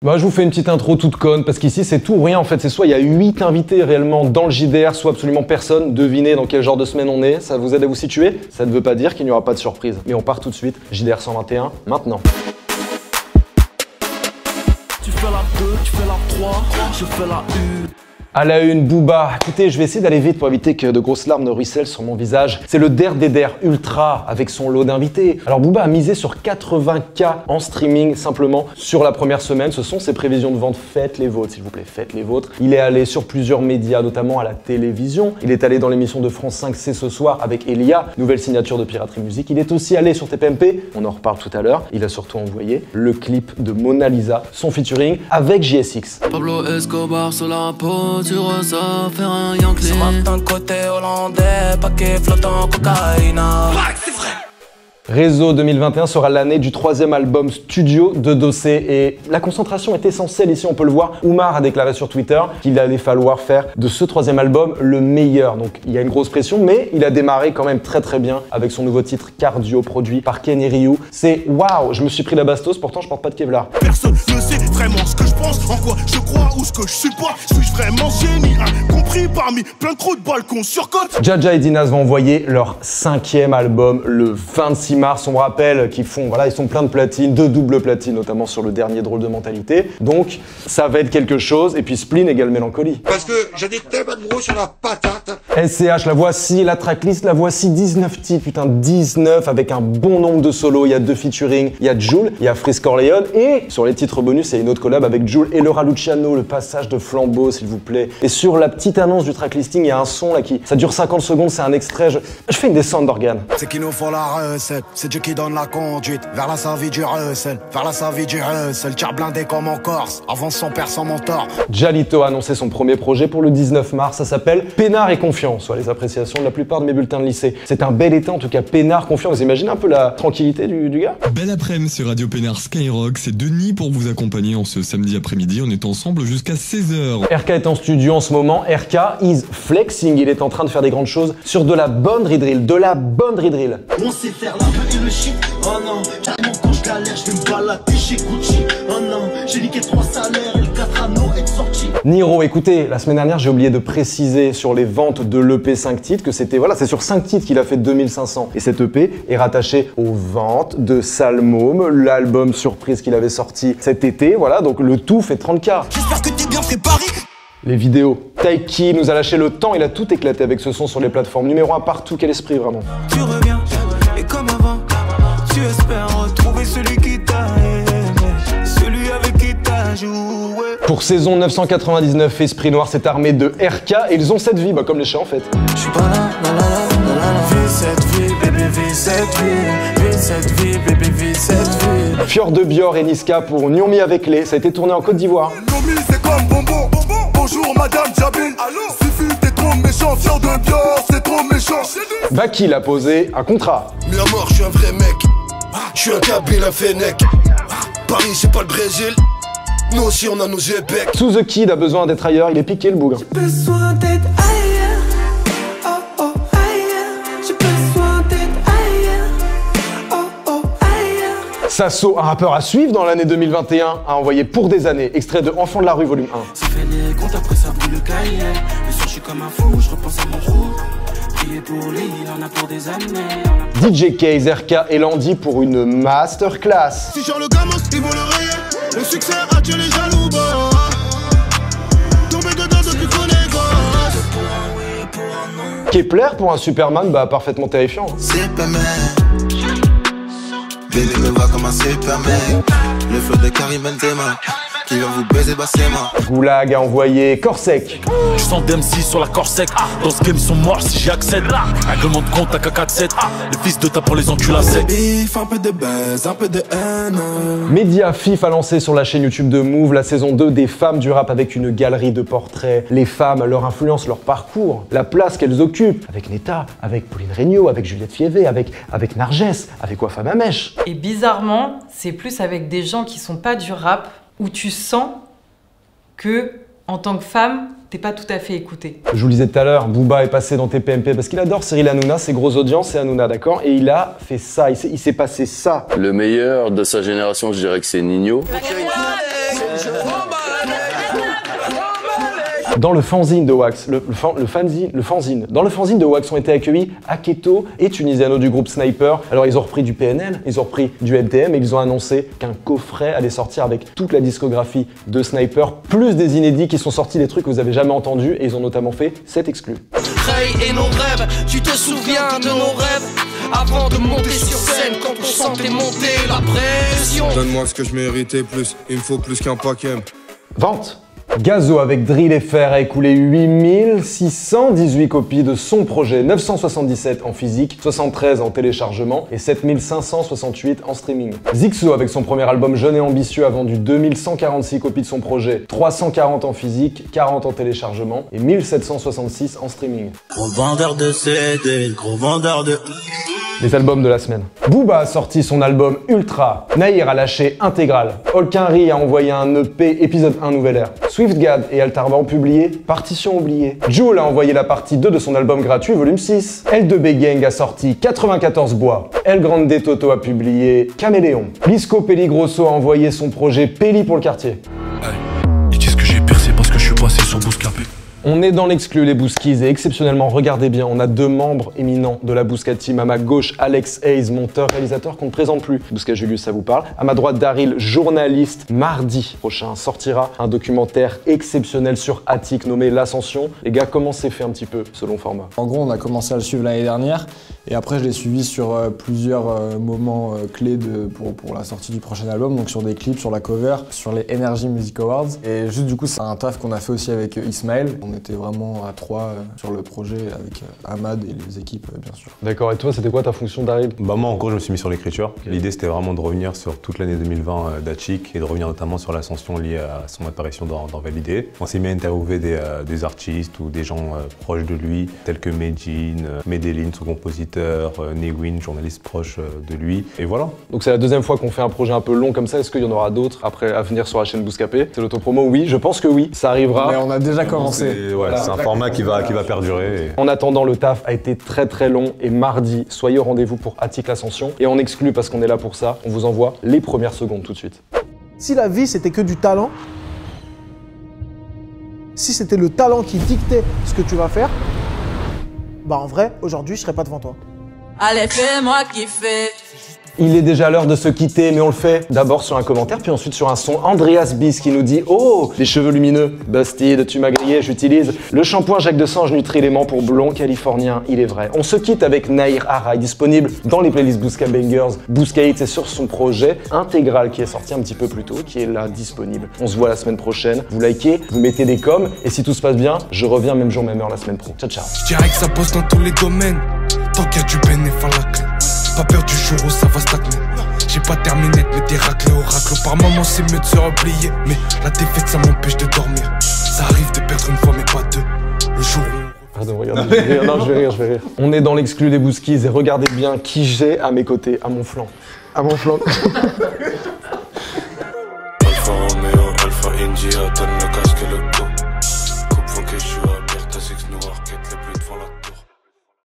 Bah, je vous fais une petite intro toute conne, parce qu'ici c'est tout ou rien en fait, c'est soit il y a 8 invités réellement dans le JDR, soit absolument personne. Devinez dans quel genre de semaine on est, ça vous aide à vous situer? Ça ne veut pas dire qu'il n'y aura pas de surprise. Mais on part tout de suite, JDR 121, maintenant. Tu fais la 2, tu fais la 3, je fais la 1. À la une, Booba. Écoutez, je vais essayer d'aller vite pour éviter que de grosses larmes ne ruissellent sur mon visage. C'est le Der des Der Ultra avec son lot d'invités. Alors Booba a misé sur 80K en streaming simplement sur la première semaine. Ce sont ses prévisions de vente. Faites les vôtres, s'il vous plaît, faites les vôtres. Il est allé sur plusieurs médias, notamment à la télévision. Il est allé dans l'émission de France 5 C'est ce soir avec Elia, nouvelle signature de Piraterie Musique. Il est aussi allé sur TPMP, on en reparle tout à l'heure. Il a surtout envoyé le clip de Mona Lisa, son featuring avec JSX. Pablo Escobar sur la peau. Tu ressors faire un Yankee. Ce matin côté hollandais, paquet flottant cocaïna. C'est vrai. Réseau 2021 sera l'année du 3e album studio de Dossé et la concentration est essentielle ici, on peut le voir. Oumar a déclaré sur Twitter qu'il allait falloir faire de ce 3e album le meilleur. Donc il y a une grosse pression, mais il a démarré quand même très bien avec son nouveau titre Cardio produit par Ken et Ryu. C'est waouh, je me suis pris la bastos, pourtant je porte pas de Kevlar. Personne ne sait vraiment ce que je pense, en quoi je crois ou ce que je suis pas. Suis-je vraiment génie, incompris parmi plein de trous de balcons sur côte. Jaja et Dinas vont envoyer leur 5e album le 26 mars. On rappelle qu'ils font, voilà, ils sont plein de platines, 2 doubles platines, notamment sur le dernier Drôle de Mentalité. Donc, ça va être quelque chose. Et puis Spleen égale Mélancolie. Parce que j'ai des tellement de gros sur la patate. SCH, la voici, la tracklist, la voici, 19 titres, putain, 19 avec un bon nombre de solos. Il y a 2 featuring, il y a Jul, il y a Freeze Corleone. Et sur les titres bonus, il y a une autre collab avec Jul et Laura Luciano, le passage de flambeau, s'il vous plaît. Et sur la petite annonce du tracklisting, il y a un son là qui, ça dure 50 secondes, c'est un extrait. Je fais une descente d'organes. C'est qu'il nous faut la recette, c'est Dieu qui donne la conduite. Vers la savie du recel, vers la savie du recel. Tire blindé comme en Corse, avance son père sans mentor. Jalito a annoncé son premier projet pour le 19 mars, ça s'appelle Peinard et Confiance, soit les appréciations de la plupart de mes bulletins de lycée. C'est un bel été en tout cas, Peinard, Confiance. Vous imaginez un peu la tranquillité du gars? Belle après-midi sur Radio Peinard Skyrock, c'est Denis pour vous accompagner en ce samedi après-midi. On est ensemble jusqu'à 16h. RK est en studio en ce moment, RK is flexing, il est en train de faire des grandes choses sur de la bonne drill, de la bonne drill. On sait faire la et le shit, oh non, carrément quand je galère, je vais me balader chez Gucci, oh non, j'ai niqué 3 salaires et le 4 anneaux est sorti. Niro, écoutez, la semaine dernière, j'ai oublié de préciser sur les ventes de l'EP 5 titres que c'était, voilà, c'est sur 5 titres qu'il a fait 2500. Et cet EP est rattaché aux ventes de Salmôme, l'album surprise qu'il avait sorti cet été, voilà, donc le tout fait 30K. J'espère que t'es bien préparé. Les vidéos. Taiki nous a lâché le temps, il a tout éclaté avec ce son sur les plateformes. Numéro 1 partout, quel esprit vraiment. Tu reviens, et comme avant, tu espères retrouver celui qui t'a aimé, celui avec qui t'as joué. Pour saison 999, Esprit Noir s'est armé de RK et ils ont cette vie, bah comme les chats en fait. Je suis pas là, vis cette vie, bébé, vis cette vie, vis cette vie, bébé, vis cette vie. Fjord de Bior et Niska pour Nyomi avec les, ça a été tourné en Côte d'Ivoire. Nomi c'est comme bonbon. Bonjour madame Jabine. Fifi t'es trop méchant, Fjord de Bior c'est trop méchant. Baki l'a posé un contrat. Mais à mort, je suis un vrai mec. Je suis un Kabyle, un Fennec. Paris, c'est pas le Brésil. Nous aussi, on a nos épecs. To The Kid a besoin d'être ailleurs, il est piqué le bougre. J'ai besoin d'être ailleurs, oh oh ailleurs. J'ai besoin d'être ailleurs, oh oh ailleurs. Sasso, un rappeur à suivre dans l'année 2021, a envoyé pour des années, extrait de Enfant de la rue volume 1. Ça fait les comptes, après ça brûle le cahier. Le soir, je suis comme un fou, je repense à mon trou. Prier pour lui, il en a pour des années. DJ Case, RK et Landy pour une masterclass. Si genre le gamin, il vaut le rayer. Le succès a tué les jaloux, bah. Tombé dedans depuis qu'on est gosse. Pour un oui et pour un non. Kepler pour un Superman, bah parfaitement terrifiant. Superman, bébé me voit comme un Superman. Le flow de Karim Benzema, qui va vous baiser, bah c'est moi. Goulag a envoyé Corsec. Je sens d'MC sur la Corsec. Dans ce game, ils sont morts si j'y accède. Règlement de compte à K47. Le fils de ta pour les enculés à sec. Bif, un peu de buzz, un peu de haine. Media Fif a lancé sur la chaîne YouTube de Move la saison 2 des femmes du rap avec une galerie de portraits. Les femmes, leur influence, leur parcours, la place qu'elles occupent. Avec Netta, avec Pauline Regnault, avec Juliette Fievé, avec Narges, avec Wafa Mamèche. Et bizarrement, c'est plus avec des gens qui sont pas du rap où tu sens que, en tant que femme, t'es pas tout à fait écoutée. Je vous le disais tout à l'heure, Booba est passé dans TPMP parce qu'il adore Cyril Hanouna, ses grosses audiences, c'est Hanouna, d'accord? Et il a fait ça, il s'est passé ça. Le meilleur de sa génération, je dirais que c'est Nino. Dans le fanzine de Wax, dans le fanzine de Wax ont été accueillis Aketo et Tunisiano du groupe Sniper. Alors ils ont repris du PNL, ils ont repris du NTM et ils ont annoncé qu'un coffret allait sortir avec toute la discographie de Sniper, plus des inédits qui sont sortis, des trucs que vous avez jamais entendus, et ils ont notamment fait cet exclu. Et nos rêves, tu te souviens de nos rêves avant de monter sur scène quand on sentait monter la pression. Donne-moi ce que je méritais plus, il me faut plus qu'un paquet. Vente. Gazo avec Drill FR a écoulé 8618 copies de son projet, 977 en physique, 73 en téléchargement et 7568 en streaming. Zixo avec son premier album Jeune et Ambitieux a vendu 2146 copies de son projet, 340 en physique, 40 en téléchargement et 1766 en streaming. Gros vendeur de CD, gros vendeur de... Les albums de la semaine. Booba a sorti son album Ultra. Nahir a lâché Intégral. Olkinry a envoyé un EP épisode 1 Nouvelle Ère. Swiftgad et Altarban ont publié Partition oubliée. Jul a envoyé la partie 2 de son album gratuit volume 6. L2B Gang a sorti 94 Bois. El Grande Toto a publié Caméléon. Lisco Pelligrosso a envoyé son projet Pelli pour le quartier. Ils disent que j'ai percé parce que je suis passé sur Bouscapé. On est dans l'exclu les Bouskies et exceptionnellement, regardez bien, on a deux membres éminents de la Bouscat Team. À ma gauche, Alex Hayes, monteur, réalisateur qu'on ne présente plus. Bouscat Julius, ça vous parle. À ma droite, Daryl, journaliste. Mardi prochain sortira un documentaire exceptionnel sur Attic nommé L'Ascension. Les gars, comment c'est fait un petit peu selon format? En gros, on a commencé à le suivre l'année dernière et après je l'ai suivi sur plusieurs moments clés pour la sortie du prochain album, donc sur des clips, sur la cover, sur les Energy Music Awards. Et juste du coup, c'est un taf qu'on a fait aussi avec Ismaël. On était vraiment à 3 sur le projet avec Ahmad et les équipes, bien sûr. D'accord, et toi, c'était quoi ta fonction, Daryl? Moi, en gros, je me suis mis sur l'écriture. Okay. L'idée, c'était vraiment de revenir sur toute l'année 2020 d'Attic et de revenir notamment sur l'ascension liée à son apparition dans Validé. On s'est mis à interviewer des artistes ou des gens proches de lui, tels que Medjin, Medellin, son compositeur, Negwin, journaliste proche de lui, et voilà. Donc c'est la deuxième fois qu'on fait un projet un peu long comme ça. Est-ce qu'il y en aura d'autres après à venir sur la chaîne Bouscapé? C'est l'autopromo? Oui, je pense que oui, ça arrivera. Mais on a déjà commencé. Ouais, voilà, c'est un format qui va perdurer. Et... En attendant, le taf a été très long et mardi, soyez au rendez-vous pour Attic l'Ascension. Et on exclut parce qu'on est là pour ça, on vous envoie les premières secondes tout de suite. Si la vie c'était que du talent, si c'était le talent qui dictait ce que tu vas faire, bah en vrai, aujourd'hui je serais pas devant toi. Allez, fais-moi kiffer. Il est déjà l'heure de se quitter, mais on le fait d'abord sur un commentaire, puis ensuite sur un son. Andreas Bis qui nous dit « Oh, les cheveux lumineux, Bastide, tu m'as grillé, j'utilise le shampoing Jacques de Sange Nutri-Lément pour blond californien, il est vrai. » On se quitte avec Nahir Arai, disponible dans les playlists Bousca Bangers. Bousca Hits, c'est sur son projet Intégral qui est sorti un petit peu plus tôt, qui est là disponible. On se voit la semaine prochaine. Vous likez, vous mettez des coms, et si tout se passe bien, je reviens même jour, même heure la semaine pro. Ciao, ciao. Je dirais que ça bosse dans tous les domaines, tant qu'il y a du bénéfice à la clé. Pas peur du jour où ça va stagner. J'ai pas terminé de me déracler au raclo. Par moments c'est mieux de se replier, mais la défaite ça m'empêche de dormir. Ça arrive de perdre une fois mais pas deux. Le jour où... Pardon, regarde, je vais rire. Non, je vais rire. On est dans l'exclu des Bouskies et regardez bien qui j'ai à mes côtés, à mon flanc. À mon flanc.